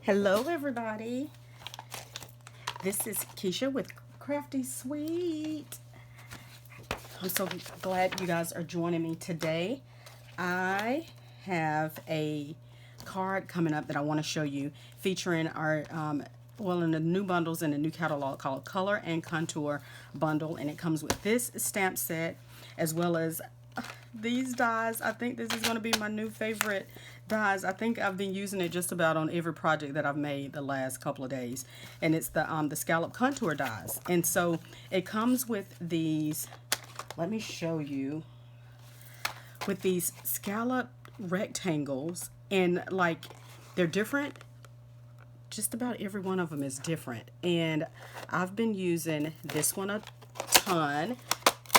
Hello, everybody. This is Kisha with Crafty Sweet. I'm so glad you guys are joining me today. I have a card coming up that I want to show you featuring our in the new bundles in the new catalog called Color and Contour Bundle, and it comes with this stamp set as well as these dies. I think this is going to be my new favorite dies. I think I've been using it just about on every project that I've made the last couple of days, and it's the scallop contour dies. And so it comes with these. Let me show you, with these scallop rectangles, and like they're different. Just about every one of them is different, and I've been using this one a ton.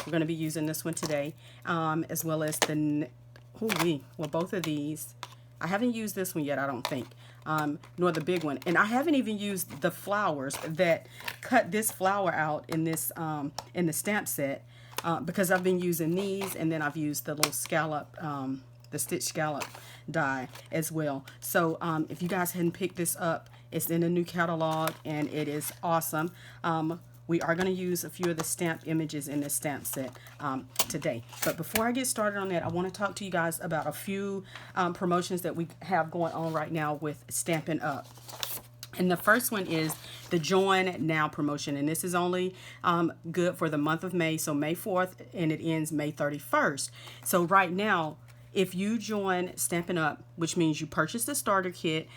We're going to be using this one today, as well as both of these. I haven't used this one yet, I don't think, nor the big one. And I haven't even used the flowers that cut this flower out in this in the stamp set, because I've been using these, and then I've used the little scallop, the stitch scallop die as well. So if you guys hadn't picked this up, it's in a new catalog, and it is awesome. We are going to use a few of the stamp images in this stamp set today. But before I get started on that, I want to talk to you guys about a few promotions that we have going on right now with Stampin' Up. And the first one is the Join Now promotion. And this is only good for the month of May. So May 4th, and it ends May 31st. So right now, if you join Stampin' Up, which means you purchase the starter kit,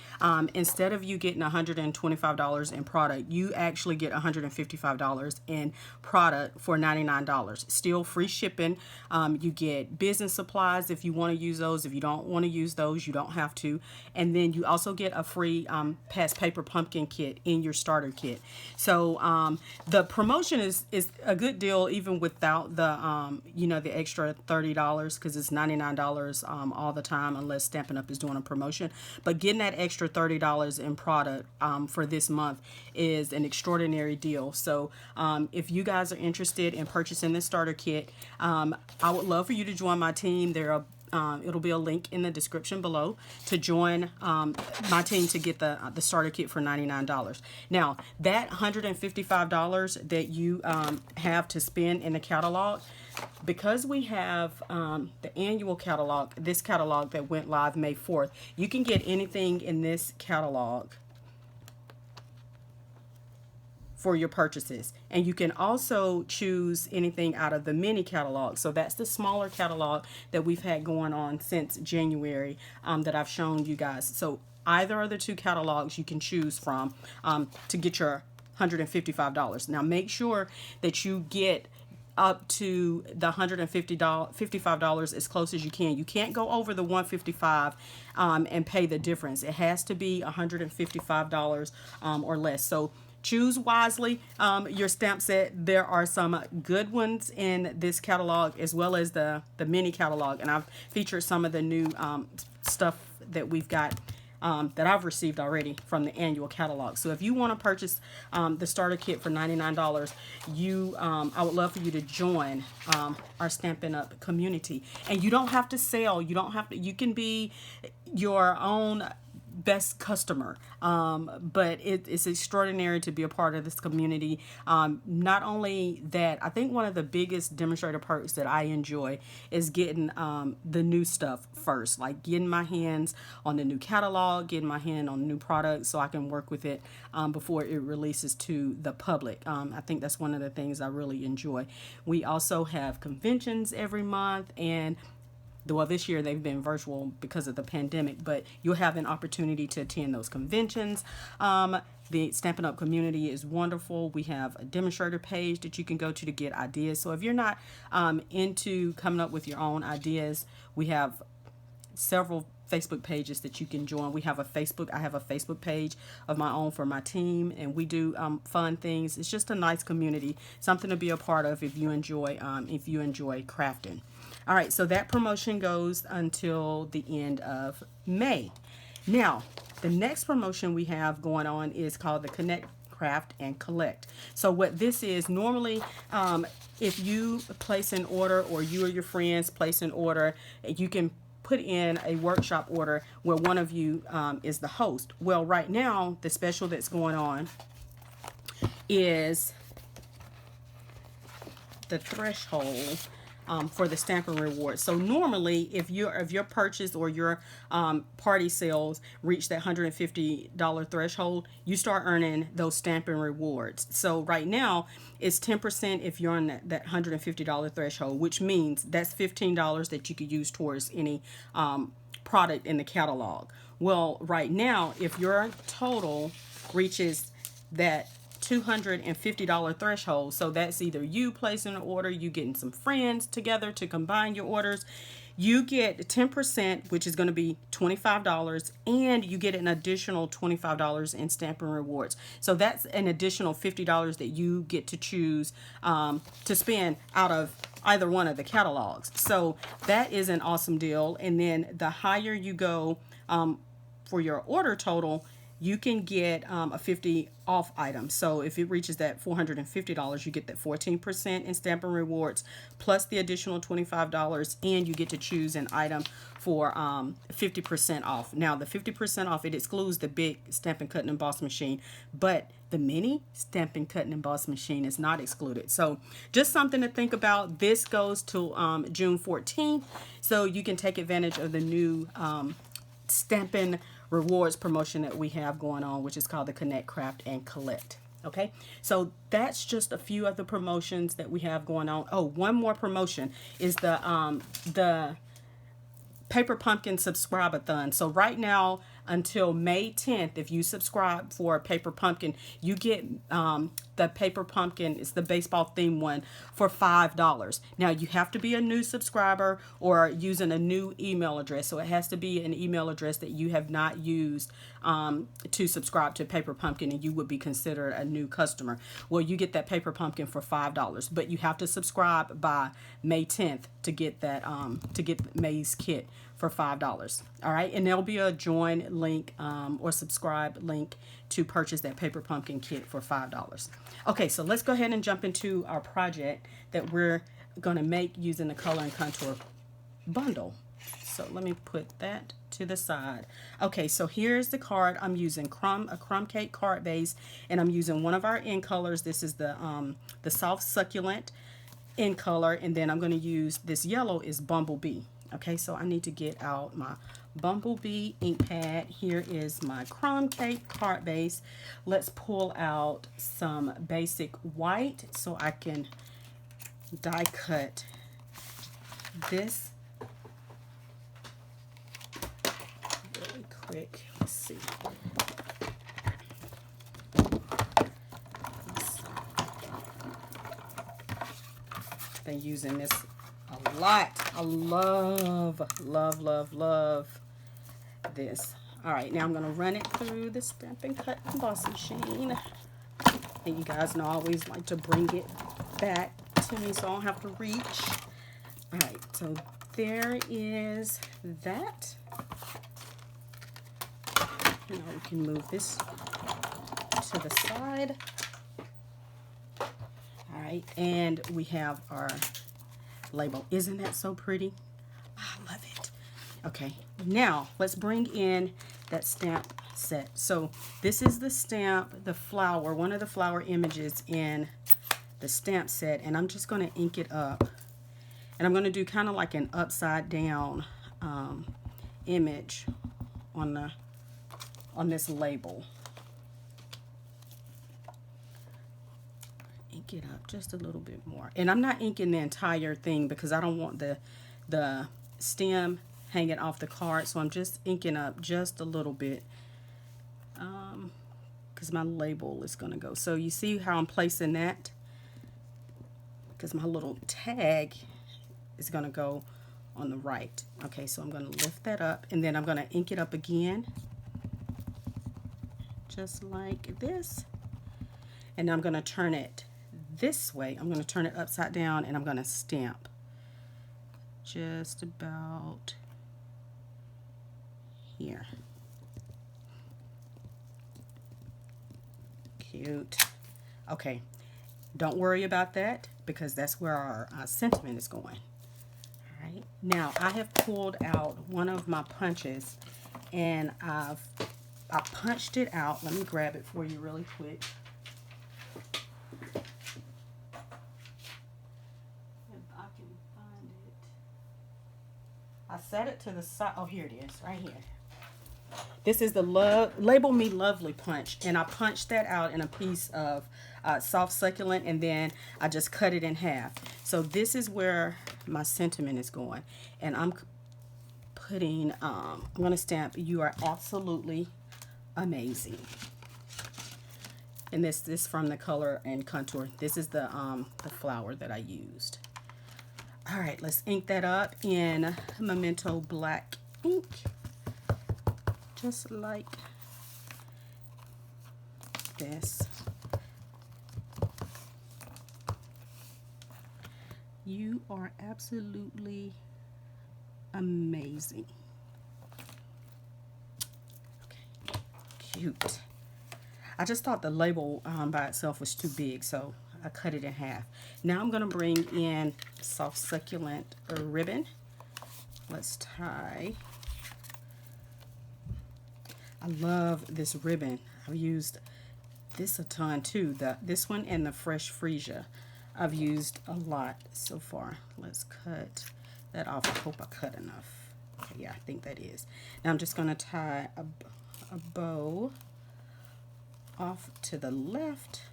instead of you getting $125 in product, you actually get $155 in product for $99. Still free shipping. You get business supplies if you want to use those. If you don't want to use those, you don't have to. And then you also get a free past paper pumpkin kit in your starter kit. So the promotion is a good deal even without the the extra $30, because it's $99 all the time unless Stampin' Up is doing a promotion. But getting that extra $30 in product for this month is an extraordinary deal. So if you guys are interested in purchasing this starter kit, I would love for you to join my team. It'll be a link in the description below to join my team to get the starter kit for $99. Now, that $155 that you have to spend in the catalog, because we have the annual catalog, this catalog that went live May 4th, you can get anything in this catalog for your purchases. And you can also choose anything out of the mini catalog. So that's the smaller catalog that we've had going on since January, that I've shown you guys. So either of the two catalogs you can choose from to get your $155. Now make sure that you get up to the $155 as close as you can. You can't go over the $155 and pay the difference. It has to be $155 or less. So choose wisely your stamp set. There are some good ones in this catalog as well as the mini catalog, and I've featured some of the new stuff that we've got that I've received already from the annual catalog. So if you want to purchase the starter kit for $99, I would love for you to join our Stampin' Up community. And you don't have to sell. You can be your own best customer, but it's extraordinary to be a part of this community. Not only that, I think one of the biggest demonstrator perks that I enjoy is getting the new stuff first, like getting my hands on the new catalog, getting my hand on new products so I can work with it before it releases to the public. I think that's one of the things I really enjoy. We also have conventions every month, and well, this year they've been virtual because of the pandemic, but you'll have an opportunity to attend those conventions. The Stampin' Up community is wonderful. We have a demonstrator page that you can go to get ideas. So if you're not into coming up with your own ideas, we have several Facebook pages that you can join. I have a Facebook page of my own for my team, and we do fun things. It's just a nice community, something to be a part of if you enjoy crafting. All right, so that promotion goes until the end of May. Now, the next promotion we have going on is called the Connect, Craft, and Collect. So what this is, normally if you place an order, or you or your friends place an order, you can put in a workshop order where one of you is the host. Well, right now, the special that's going on is the threshold for the Stampin' Rewards. So normally, if your purchase or your party sales reach that $150 threshold, you start earning those Stampin' Rewards. So right now, it's 10% if you're on that $150 threshold, which means that's $15 that you could use towards any product in the catalog. Well, right now, if your total reaches that $250 threshold, so that's either you placing an order, you getting some friends together to combine your orders, you get 10%, which is going to be $25, and you get an additional $25 in Stampin' Rewards. So that's an additional $50 that you get to choose to spend out of either one of the catalogs. So that is an awesome deal. And then the higher you go for your order total, you can get a 50 off item. So if it reaches that $450, you get that 14% in Stampin' Rewards plus the additional $25, and you get to choose an item for 50% off. Now the 50% off, it excludes the big Stampin' Cut and Emboss machine, but the mini Stampin' Cut and Emboss machine is not excluded. So just something to think about. This goes to June 14th, so you can take advantage of the new Stampin' Rewards promotion that we have going on, which is called the Connect, Craft, and Collect. Okay, so that's just a few of the promotions that we have going on. Oh, one more promotion is the Paper Pumpkin Subscribe-a-thon. So right now until May 10th, if you subscribe for a Paper Pumpkin, you get the Paper Pumpkin, it's the baseball theme one, for $5. Now you have to be a new subscriber or using a new email address. So it has to be an email address that you have not used to subscribe to Paper Pumpkin, and you would be considered a new customer. Well, you get that Paper Pumpkin for $5, but you have to subscribe by May 10th to get that to get May's kit for $5. All right, and there'll be a join link or subscribe link to purchase that Paper Pumpkin kit for $5. Okay, so let's go ahead and jump into our project that we're going to make using the Color and Contour bundle. So let me put that to the side. Okay, so here's the card. I'm using a crumb cake card base, and I'm using one of our in colors. This is the soft succulent in color, and then I'm going to use this yellow is Bumblebee. Okay, so I need to get out my Bumblebee ink pad. Here is my crumb cake card base. Let's pull out some basic white so I can die cut this really quick. Let's see. Been using this a lot. I love this. All right, now I'm going to run it through the Stampin' Cut and Emboss machine. And you guys know I always like to bring it back to me so I don't have to reach. All right, so there is that. Now we can move this to the side. All right, and we have our label. Isn't that so pretty? I love it. Okay, now let's bring in that stamp set. So this is the stamp, the flower, one of the flower images in the stamp set, and I'm just going to ink it up, and I'm going to do kind of like an upside down image on this label. Ink it up just a little bit more, and I'm not inking the entire thing because I don't want the stem hanging off the card, so I'm just inking up just a little bit because my label is going to go. So you see how I'm placing that, because my little tag is going to go on the right. Okay, so I'm going to lift that up, and then I'm going to ink it up again just like this, and I'm going to turn it this way. I'm going to turn it upside down, and I'm going to stamp just about here. Cute. Okay, don't worry about that because that's where our sentiment is going. All right, Now I have pulled out one of my punches and I punched it out. Let me grab it for you really quick. If I can find it. I set it to the side. Oh, here it is, right here. This is the Label Me Lovely punch, and I punched that out in a piece of soft succulent, and then I just cut it in half. So this is where my sentiment is going, and I'm putting, I'm going to stamp, "You are absolutely amazing." And this from the Color and Contour. This is the flower that I used. All right, let's ink that up in Memento black ink. Just like this. You are absolutely amazing. Okay, cute. I just thought the label by itself was too big, so I cut it in half. Now I'm going to bring in soft succulent ribbon. Let's tie. I love this ribbon. I've used this a ton too. This one and the Fresh Freesia I've used a lot so far. Let's cut that off. I hope I cut enough. Okay, yeah, I think that is. Now I'm just going to tie a bow off to the left.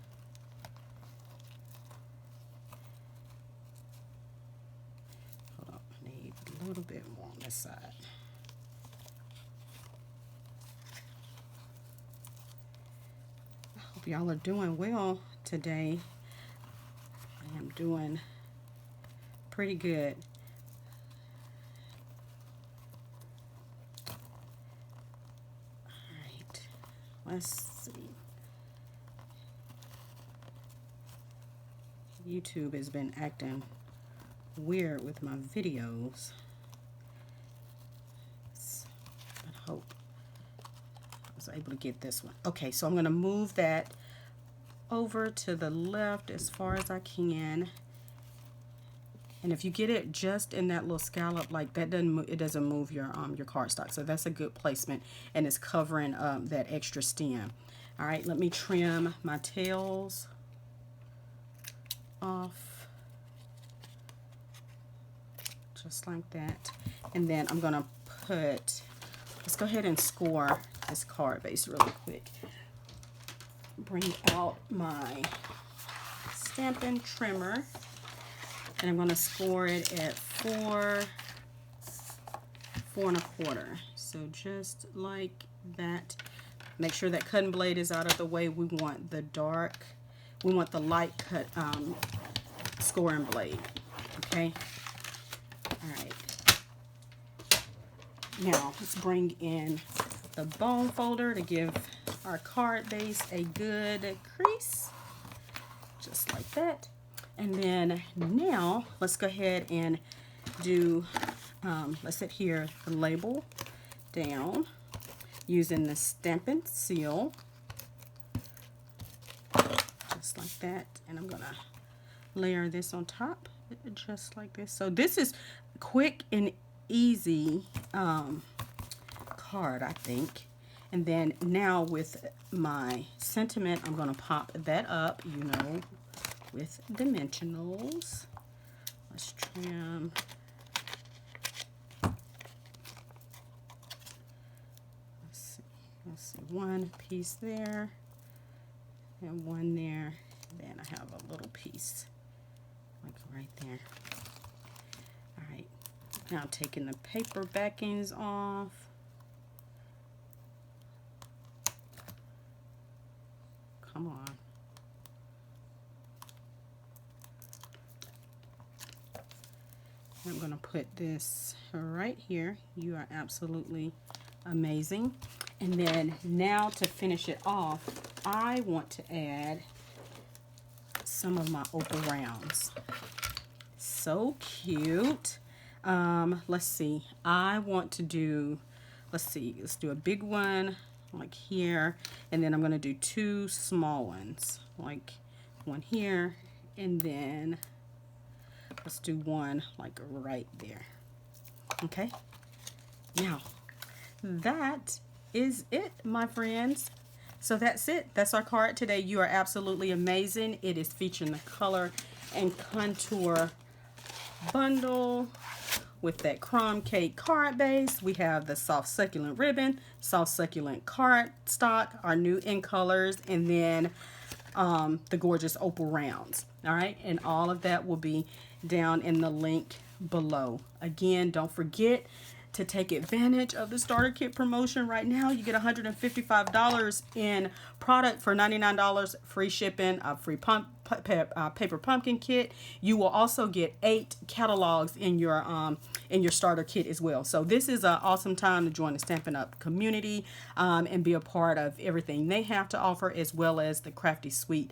Hold on, I need a little bit more on this side. Y'all are doing well today. I am doing pretty good. All right, let's see. YouTube has been acting weird with my videos. I hope able to get this one. Okay, so I'm going to move that over to the left as far as I can. And if you get it just in that little scallop, like that, it doesn't move your cardstock. So that's a good placement, and it's covering that extra stem. All right, let me trim my tails off just like that, and then I'm gonna put. Let's go ahead and score this card base really quick. Bring out my Stampin' Trimmer, and I'm going to score it at 4 1/4. So just like that. Make sure that cutting blade is out of the way. We want the light cut scoring blade. Okay. All right. Now let's bring in the bone folder to give our card base a good crease, just like that. And then now let's go ahead and do, let's adhere the label down using the Stampin' Seal, just like that. And I'm gonna layer this on top, just like this. So this is quick and easy card, I think. And then now with my sentiment, I'm going to pop that up, you know, with dimensionals. Let's trim. Let's see, one piece there and one there. Then I have a little piece like right there. All right. Now taking the paper backings off. Come on. I'm going to put this right here. You are absolutely amazing. And then now to finish it off, I want to add some of my opal rounds. So cute. Let's see. I want to do, let's do a big one like here, and then I'm going to do 2 small ones, like one here, and then let's do one like right there. Okay. Now, that is it, my friends. So that's it. That's our card today. You are absolutely amazing. It is featuring the color and contour bundle with that crumb cake card base. We have the soft succulent ribbon, soft succulent card stock, our new in colors, and then the gorgeous opal rounds. All right, and all of that will be down in the link below. Again, don't forget to take advantage of the starter kit promotion right now. You get $155 in product for $99, free shipping, a free paper pumpkin kit. You will also get 8 catalogs in your starter kit as well. So this is an awesome time to join the Stampin' Up community and be a part of everything they have to offer, as well as the Crafty Suite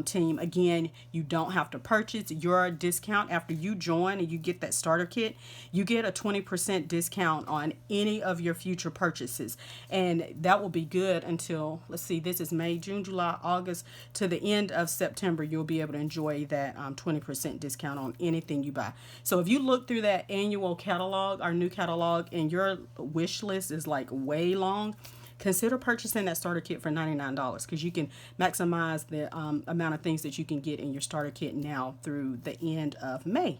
team. Again, you don't have to purchase. Your discount after you join and you get that starter kit, you get a 20% discount on any of your future purchases, and that will be good until, let's see, this is May, June, July, August, to the end of September. You'll be able to enjoy that 20% discount on anything you buy. So if you look through that annual catalog, our new catalog, and your wish list is like way long, consider purchasing that starter kit for $99, because you can maximize the amount of things that you can get in your starter kit now through the end of May.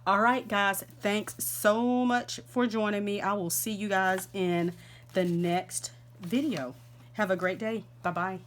All right, guys, thanks so much for joining me. I will see you guys in the next video. Have a great day. Bye-bye.